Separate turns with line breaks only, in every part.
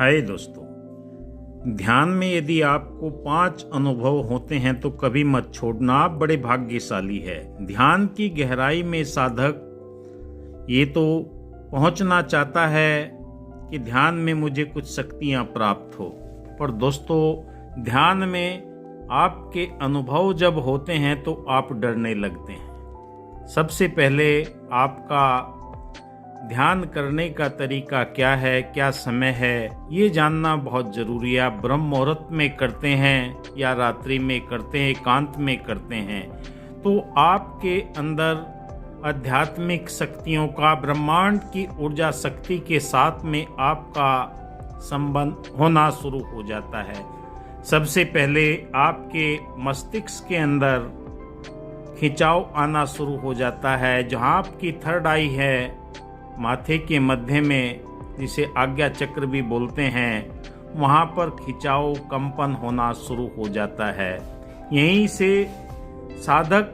हाय दोस्तों, ध्यान में यदि आपको 5 अनुभव होते हैं तो कभी मत छोड़ना, आप बड़े भाग्यशाली है। ध्यान की गहराई में साधक ये तो पहुंचना चाहता है कि ध्यान में मुझे कुछ शक्तियां प्राप्त हो, पर दोस्तों ध्यान में आपके अनुभव जब होते हैं तो आप डरने लगते हैं। सबसे पहले आपका ध्यान करने का तरीका क्या है, क्या समय है, ये जानना बहुत जरूरी है। आप ब्रह्म मुहूर्त में करते हैं या रात्रि में करते हैं, एकांत में करते हैं, तो आपके अंदर आध्यात्मिक शक्तियों का, ब्रह्मांड की ऊर्जा शक्ति के साथ में आपका संबंध होना शुरू हो जाता है। सबसे पहले आपके मस्तिष्क के अंदर खिंचाव आना शुरू हो जाता है। जहाँ आपकी थर्ड आई है, माथे के मध्य में, जिसे आज्ञा चक्र भी बोलते हैं, वहाँ पर खिंचाव, कंपन होना शुरू हो जाता है। यहीं से साधक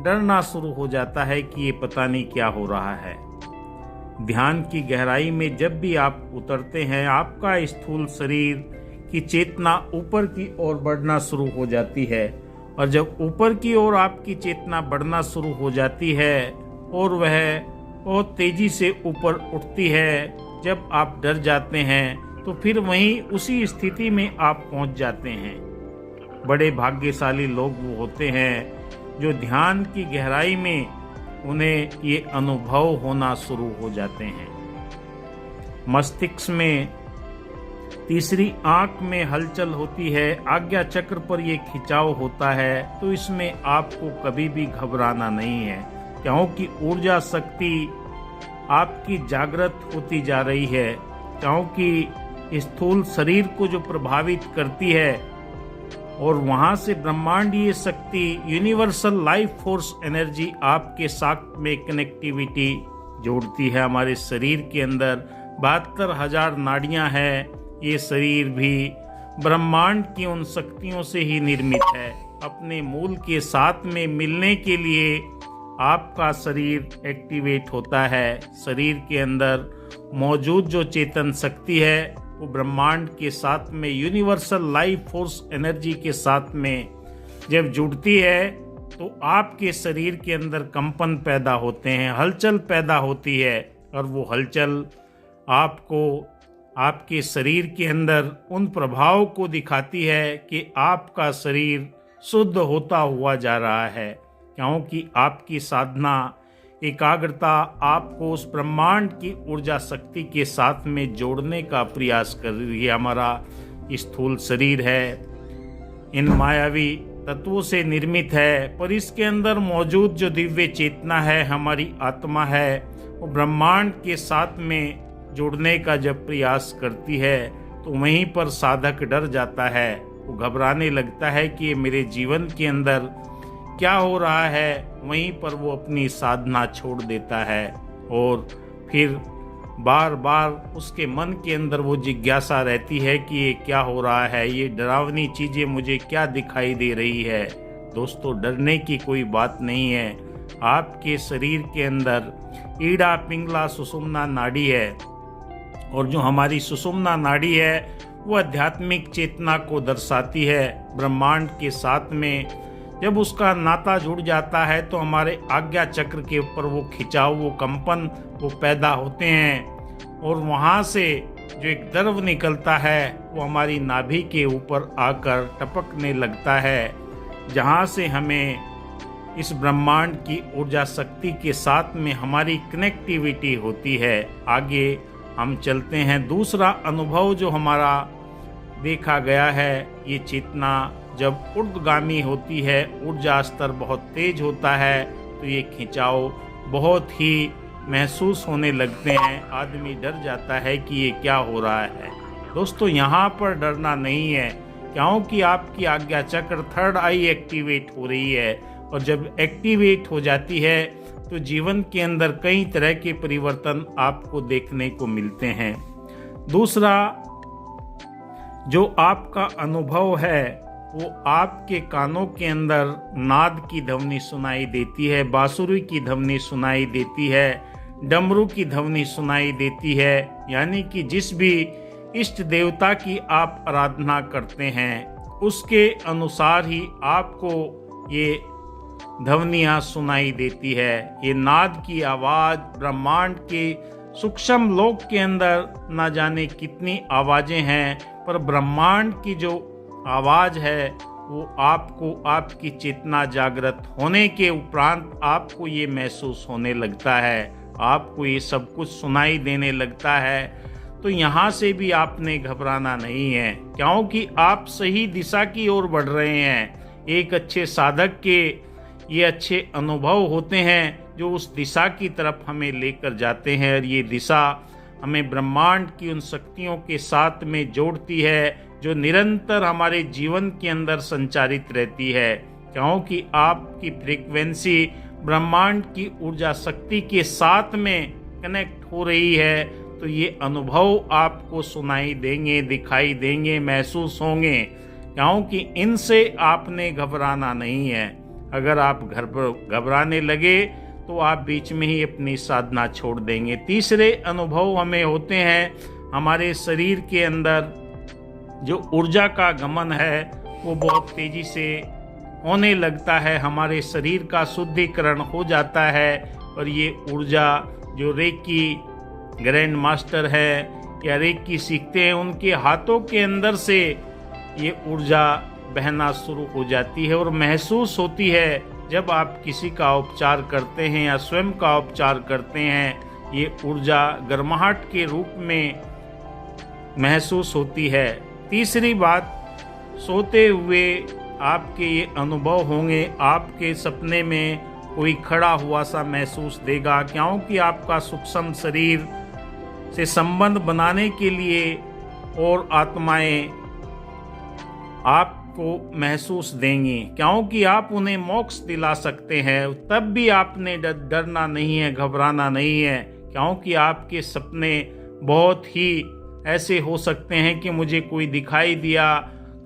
डरना शुरू हो जाता है कि ये पता नहीं क्या हो रहा है। ध्यान की गहराई में जब भी आप उतरते हैं, आपका स्थूल शरीर की चेतना ऊपर की ओर बढ़ना शुरू हो जाती है, और जब ऊपर की ओर आपकी चेतना बढ़ना शुरू हो जाती है और वह बहुत तेजी से ऊपर उठती है, जब आप डर जाते हैं तो फिर वहीं उसी स्थिति में आप पहुंच जाते हैं। बड़े भाग्यशाली लोग वो होते हैं जो ध्यान की गहराई में उन्हें ये अनुभव होना शुरू हो जाते हैं। मस्तिष्क में तीसरी आंख में हलचल होती है, आज्ञा चक्र पर ये खिंचाव होता है, तो इसमें आपको कभी भी घबराना नहीं है, क्योंकि ऊर्जा शक्ति आपकी जागृत होती जा रही है। क्योंकि स्थूल शरीर को जो प्रभावित करती है और वहां से ब्रह्मांडीय शक्ति, यूनिवर्सल लाइफ फोर्स एनर्जी आपके साथ में कनेक्टिविटी जोड़ती है। हमारे शरीर के अंदर 72,000 नाड़ियां हैं। ये शरीर भी ब्रह्मांड की उन शक्तियों से ही निर्मित है। अपने मूल के साथ में मिलने के लिए आपका शरीर एक्टिवेट होता है। शरीर के अंदर मौजूद जो चेतन शक्ति है वो ब्रह्मांड के साथ में, यूनिवर्सल लाइफ फोर्स एनर्जी के साथ में जब जुड़ती है तो आपके शरीर के अंदर कंपन पैदा होते हैं, हलचल पैदा होती है, और वो हलचल आपको आपके शरीर के अंदर उन प्रभाव को दिखाती है कि आपका शरीर शुद्ध होता हुआ जा रहा है। क्योंकि आपकी साधना, एकाग्रता आपको उस ब्रह्मांड की ऊर्जा शक्ति के साथ में जोड़ने का प्रयास कर रही है। हमारा स्थूल शरीर है, इन मायावी तत्वों से निर्मित है, पर इसके अंदर मौजूद जो दिव्य चेतना है, हमारी आत्मा है, वो ब्रह्मांड के साथ में जोड़ने का जब प्रयास करती है तो वहीं पर साधक डर जाता है। वो घबराने लगता है कि ये मेरे जीवन के अंदर क्या हो रहा है। वहीं पर वो अपनी साधना छोड़ देता है और फिर बार बार उसके मन के अंदर वो जिज्ञासा रहती है कि ये क्या हो रहा है, ये डरावनी चीजें मुझे क्या दिखाई दे रही है। दोस्तों, डरने की कोई बात नहीं है। आपके शरीर के अंदर ईड़ा, पिंगला, सुषुम्ना नाड़ी है, और जो हमारी सुषुम्ना नाड़ी है वो आध्यात्मिक चेतना को दर्शाती है। ब्रह्मांड के साथ में जब उसका नाता जुड़ जाता है तो हमारे आज्ञा चक्र के ऊपर वो खिंचाव, वो कंपन वो पैदा होते हैं, और वहाँ से जो एक द्रव निकलता है वो हमारी नाभि के ऊपर आकर टपकने लगता है, जहाँ से हमें इस ब्रह्मांड की ऊर्जा शक्ति के साथ में हमारी कनेक्टिविटी होती है। आगे हम चलते हैं। दूसरा अनुभव जो हमारा देखा गया है, ये चेतना जब ऊर्ध्वगामी होती है, ऊर्जा स्तर बहुत तेज होता है, तो ये खिंचाव बहुत ही महसूस होने लगते हैं। आदमी डर जाता है कि ये क्या हो रहा है। दोस्तों, यहाँ पर डरना नहीं है, क्योंकि आपकी आज्ञा चक्र, थर्ड आई एक्टिवेट हो रही है, और जब एक्टिवेट हो जाती है तो जीवन के अंदर कई तरह के परिवर्तन आपको देखने को मिलते हैं। दूसरा जो आपका अनुभव है, वो आपके कानों के अंदर नाद की ध्वनि सुनाई देती है, बांसुरी की ध्वनि सुनाई देती है, डमरू की ध्वनि सुनाई देती है। यानी कि जिस भी इष्ट देवता की आप आराधना करते हैं उसके अनुसार ही आपको ये ध्वनियाँ सुनाई देती है। ये नाद की आवाज़ ब्रह्मांड के सूक्ष्म लोक के अंदर न जाने कितनी आवाज़ें हैं, पर ब्रह्मांड की जो आवाज़ है वो आपको आपकी चेतना जागृत होने के उपरांत आपको ये महसूस होने लगता है, आपको ये सब कुछ सुनाई देने लगता है। तो यहाँ से भी आपने घबराना नहीं है, क्योंकि आप सही दिशा की ओर बढ़ रहे हैं। एक अच्छे साधक के ये अच्छे अनुभव होते हैं जो उस दिशा की तरफ हमें लेकर जाते हैं, और ये दिशा हमें ब्रह्मांड की उन शक्तियों के साथ में जोड़ती है जो निरंतर हमारे जीवन के अंदर संचारित रहती है, क्योंकि आपकी फ्रीक्वेंसी ब्रह्मांड की ऊर्जा शक्ति के साथ में कनेक्ट हो रही है। तो ये अनुभव आपको सुनाई देंगे, दिखाई देंगे, महसूस होंगे, क्योंकि इनसे आपने घबराना नहीं है। अगर आप घबराने लगे तो आप बीच में ही अपनी साधना छोड़ देंगे। तीसरे अनुभव हमें होते हैं, हमारे शरीर के अंदर जो ऊर्जा का गमन है वो बहुत तेजी से होने लगता है, हमारे शरीर का शुद्धिकरण हो जाता है, और ये ऊर्जा जो रेकी ग्रैंड मास्टर है या रेकी सीखते हैं उनके हाथों के अंदर से ये ऊर्जा बहना शुरू हो जाती है, और महसूस होती है जब आप किसी का उपचार करते हैं या स्वयं का उपचार करते हैं, ये ऊर्जा गर्माहट के रूप में महसूस होती है। तीसरी बात, सोते हुए आपके ये अनुभव होंगे, आपके सपने में कोई खड़ा हुआ सा महसूस देगा, क्योंकि आपका सूक्ष्म शरीर से संबंध बनाने के लिए और आत्माएं आपको महसूस देंगी, क्योंकि आप उन्हें मोक्ष दिला सकते हैं। तब भी आपने डरना नहीं है, घबराना नहीं है, क्योंकि आपके सपने बहुत ही ऐसे हो सकते हैं कि मुझे कोई दिखाई दिया,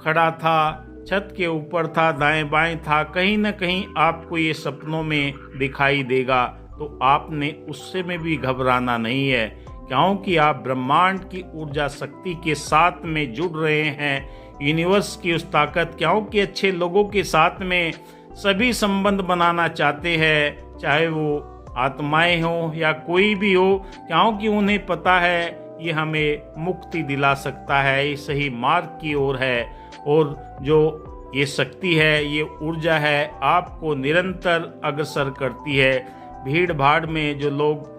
खड़ा था, छत के ऊपर था, दाएं बाएं था, कहीं ना कहीं आपको ये सपनों में दिखाई देगा। तो आपने उससे में भी घबराना नहीं है, क्योंकि आप ब्रह्मांड की ऊर्जा शक्ति के साथ में जुड़ रहे हैं, यूनिवर्स की उस ताकत, क्योंकि अच्छे लोगों के साथ में सभी संबंध बनाना चाहते हैं, चाहे वो आत्माएं हो या कोई भी हो, क्योंकि उन्हें पता है ये हमें मुक्ति दिला सकता है, ये सही मार्ग की ओर है, और जो ये शक्ति है, ये ऊर्जा है, आपको निरंतर अग्रसर करती है। भीड़ भाड़ में जो लोग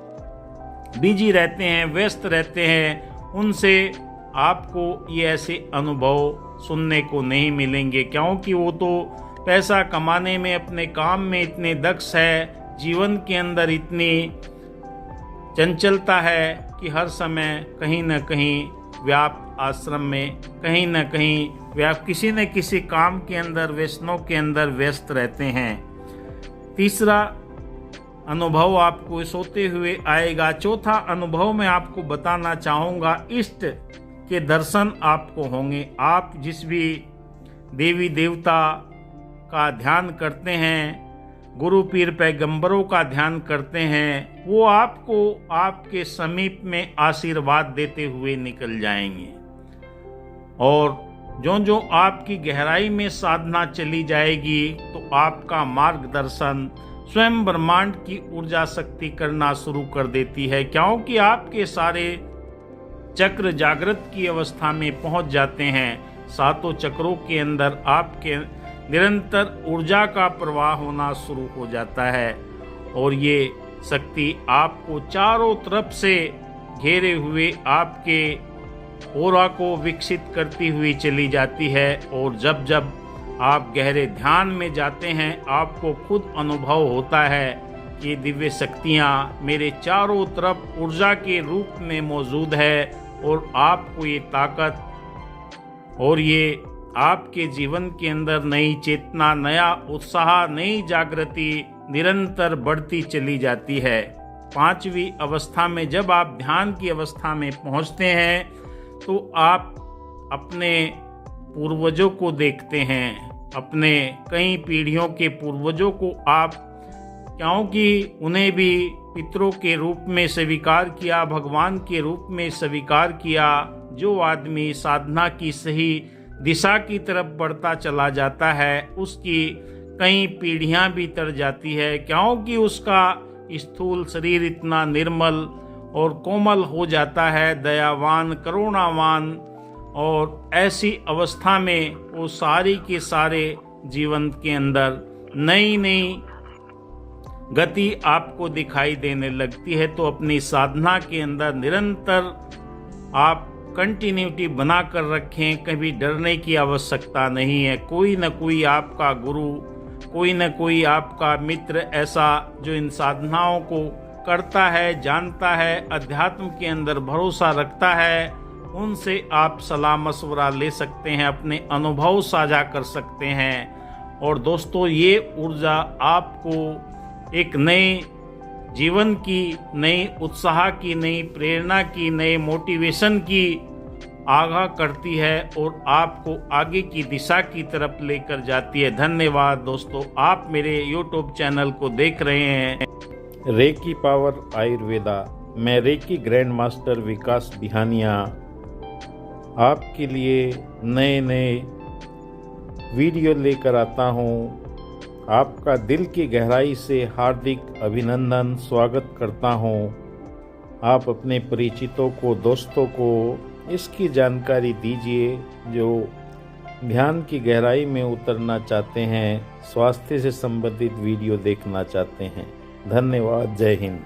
बिजी रहते हैं, व्यस्त रहते हैं, उनसे आपको ये ऐसे अनुभव सुनने को नहीं मिलेंगे, क्योंकि वो तो पैसा कमाने में, अपने काम में इतने दक्ष है, जीवन के अंदर इतनी चंचलता है कि हर समय कहीं न कहीं व्याप आश्रम में, कहीं न कहीं व्याप किसी न किसी काम के अंदर, व्यसनों के अंदर व्यस्त रहते हैं। तीसरा अनुभव आपको सोते हुए आएगा। चौथा अनुभव मैं आपको बताना चाहूँगा, इष्ट के दर्शन आपको होंगे। आप जिस भी देवी देवता का ध्यान करते हैं, गुरु पीर पैगंबरों का ध्यान करते हैं, वो आपको आपके समीप में आशीर्वाद देते हुए निकल जाएंगे, और जो जो आपकी गहराई में साधना चली जाएगी तो आपका मार्गदर्शन स्वयं ब्रह्मांड की ऊर्जा शक्ति करना शुरू कर देती है, क्योंकि आपके सारे चक्र जागृत की अवस्था में पहुंच जाते हैं। सातों चक्रों के अंदर आपके निरंतर ऊर्जा का प्रवाह होना शुरू हो जाता है, और ये शक्ति आपको चारों तरफ से घेरे हुए आपके ओरा को विकसित करती हुई चली जाती है। और जब जब आप गहरे ध्यान में जाते हैं, आपको खुद अनुभव होता है कि ये दिव्य शक्तियाँ मेरे चारों तरफ ऊर्जा के रूप में मौजूद है, और आपको ये ताकत और ये आपके जीवन के अंदर नई चेतना, नया उत्साह, नई जागृति निरंतर बढ़ती चली जाती है। पांचवी अवस्था में जब आप ध्यान की अवस्था में पहुंचते हैं तो आप अपने पूर्वजों को देखते हैं, अपने कई पीढ़ियों के पूर्वजों को आप, क्योंकि उन्हें भी पितरों के रूप में स्वीकार किया, भगवान के रूप में स्वीकार किया, जो आदमी साधना की सही दिशा की तरफ बढ़ता चला जाता है उसकी कई पीढ़ियां भी तर जाती है, क्योंकि उसका स्थूल शरीर इतना निर्मल और कोमल हो जाता है, दयावान, करुणावान, और ऐसी अवस्था में वो सारी के सारे जीवन के अंदर नई नई गति आपको दिखाई देने लगती है। तो अपनी साधना के अंदर निरंतर आप कंटिन्यूटी बना कर रखें, कभी डरने की आवश्यकता नहीं है। कोई न कोई आपका गुरु, कोई न कोई आपका मित्र ऐसा जो इन साधनाओं को करता है, जानता है, अध्यात्म के अंदर भरोसा रखता है, उनसे आप सलाह मशवरा ले सकते हैं, अपने अनुभव साझा कर सकते हैं। और दोस्तों, ये ऊर्जा आपको एक नए जीवन की, नई उत्साह की, नई प्रेरणा की, नए मोटिवेशन की आगाह करती है और आपको आगे की दिशा की तरफ लेकर जाती है। धन्यवाद दोस्तों, आप मेरे YouTube चैनल को देख रहे हैं
रेकी पावर आयुर्वेदा। मैं reiki grand master Vikas Bihania आपके लिए नए नए वीडियो लेकर आता हूँ। आपका दिल की गहराई से हार्दिक अभिनंदन, स्वागत करता हूँ। आप अपने परिचितों को, दोस्तों को इसकी जानकारी दीजिए जो ध्यान की गहराई में उतरना चाहते हैं, स्वास्थ्य से संबंधित वीडियो देखना चाहते हैं। धन्यवाद। जय हिंद।